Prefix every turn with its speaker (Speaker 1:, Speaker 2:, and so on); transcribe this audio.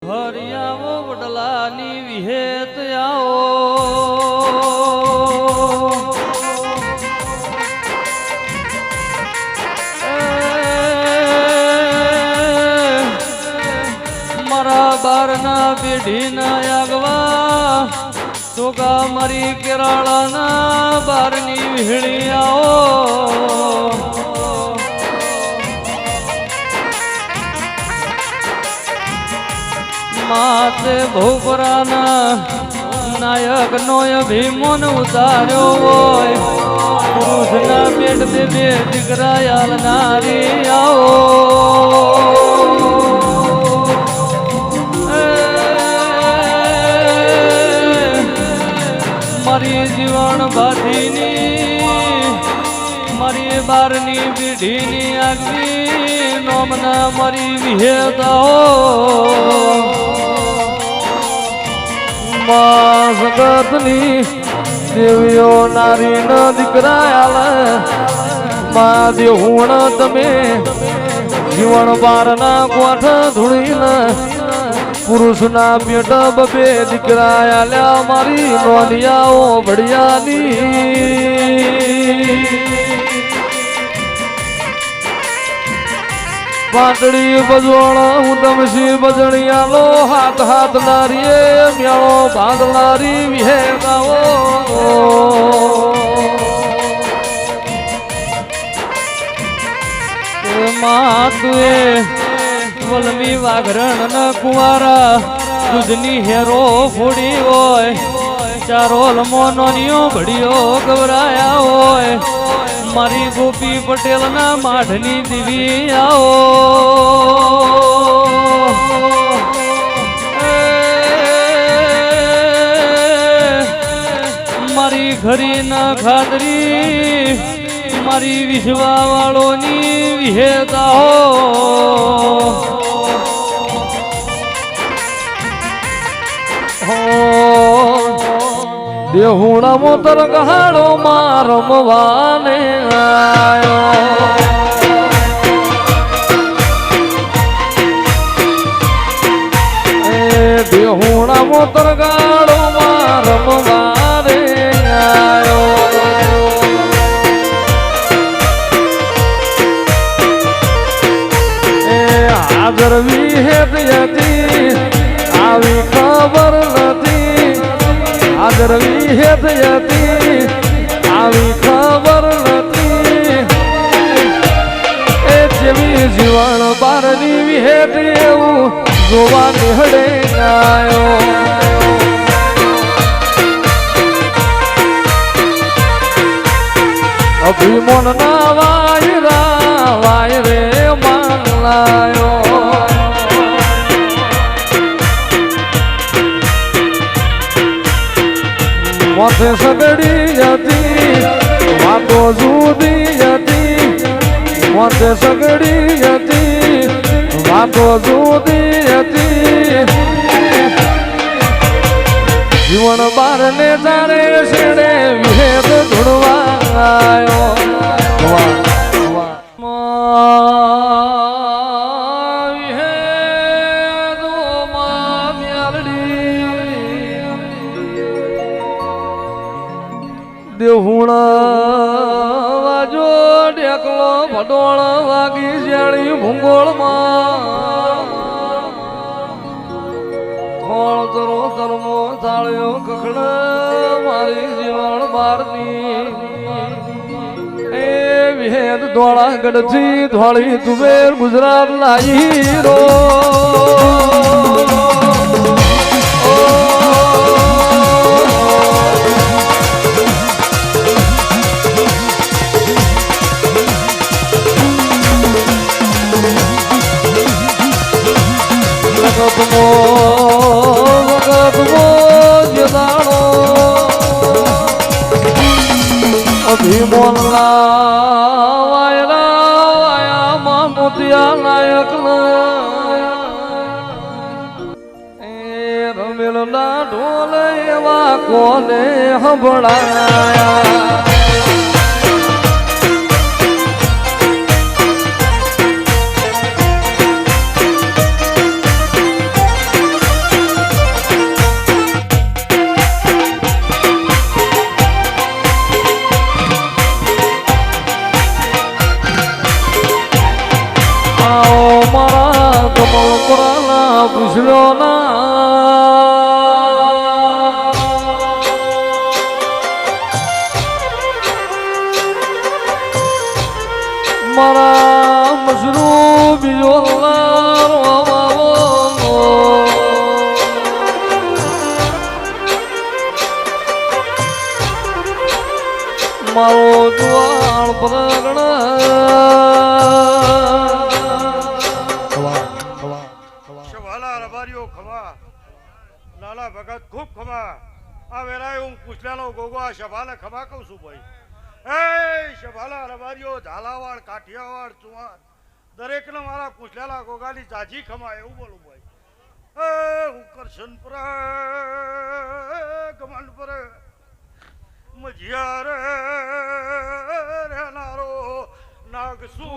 Speaker 1: હરિયાવો વડલાની વિહેત આવો મારા બારના પેઢીના આગવા તોકા મારી કેરાળાના બારની વિહળી આવો માતે ભોપરાના નાયક નો અભિમન ઉતાર્યો હોય પુરુષના પેટ બે બે દીકરા યાલનારી આવો મારી જીવન ભાતીની મારી બારની પીઢીની આગવી નોમના મારી વિહેતાઓ જગતની દેવીઓ નારી ન દીકરા મા દેહુણ તમે જીવન બારના કોઠ ધૂળીને પુરુષના પેટ બબે દીકરા આલ્યા મારી નોનિયાઓ ભડિયાની પાટડી બજોણ હું તમસી બજણિયાલો હાથ હાથ નારીએ મ્યાળો બાંધનારી વિહેગાઓ માતુએ વલમી વાઘરણ ન કુંવારા દૂધની હેરો ફોડી હોય ચારો લમો નોનિયો ભડિયો ગવરાયા હોય મારી ગોપી પટેલ ના માઢની દીવી આવો મારી ઘરી ના ખાતરી મારી વિશ્વા વાળોની વિહેતા દેહુણા મોતર ગહાડો માં રમવાને આયો દેહુણા મોતર ગાડો માં રમવાને આયો હાજર વિહેત હતી આવી ખબર નથી હાજર વિહેત હતી આવી ખબર નથી એ જેવી જીવન બારની વિહેત એવું જોવા નિહળે આયો અભિમન ના વાય રે માન લાયો માથે સગડી હતી વાતો જુદી હતી માથે સગડી હતી વાતો જુદી હતી જીવન બાર ને તારે છેડે વિહેદ ધૂળવા આવ્યો દેહુણા વાજો ઢેકલો ભડોળ વાગી જાણી ભૂંગોળમાં થોળ તરો તરમો થાળ્યો કખડ મારી જીવન બારની એ વિહેદ ધોળા ગઢથી ધોળી તુબેર ગુજરાત લાઈ રો અભિમોલના વાયરા મોતિયા નાયક એ રમેલના ઢોલ એવા કોને સંભળાયા પૂછ્યો ના મારા મશરૂ બીજો મારો દ્વાળ પ્રગણ
Speaker 2: શવાલા રબારીઓ ખમા લાલા ભગત ખૂબ ખમા આ વેરાય હું પૂછલાનો ગોગો આ શભાલે ખમા કહું છું ભાઈ એ શભાલા રબારીઓ ઝાલાવાડ કાઠિયાવાડ ચુવાણ દરેકને મારા પૂછલાલા ગોગાની જાજી ખમા એવું બોલું ભાઈ એ હું કરશન પર ગમન પર મજિયાર રહેનારો નાગસુ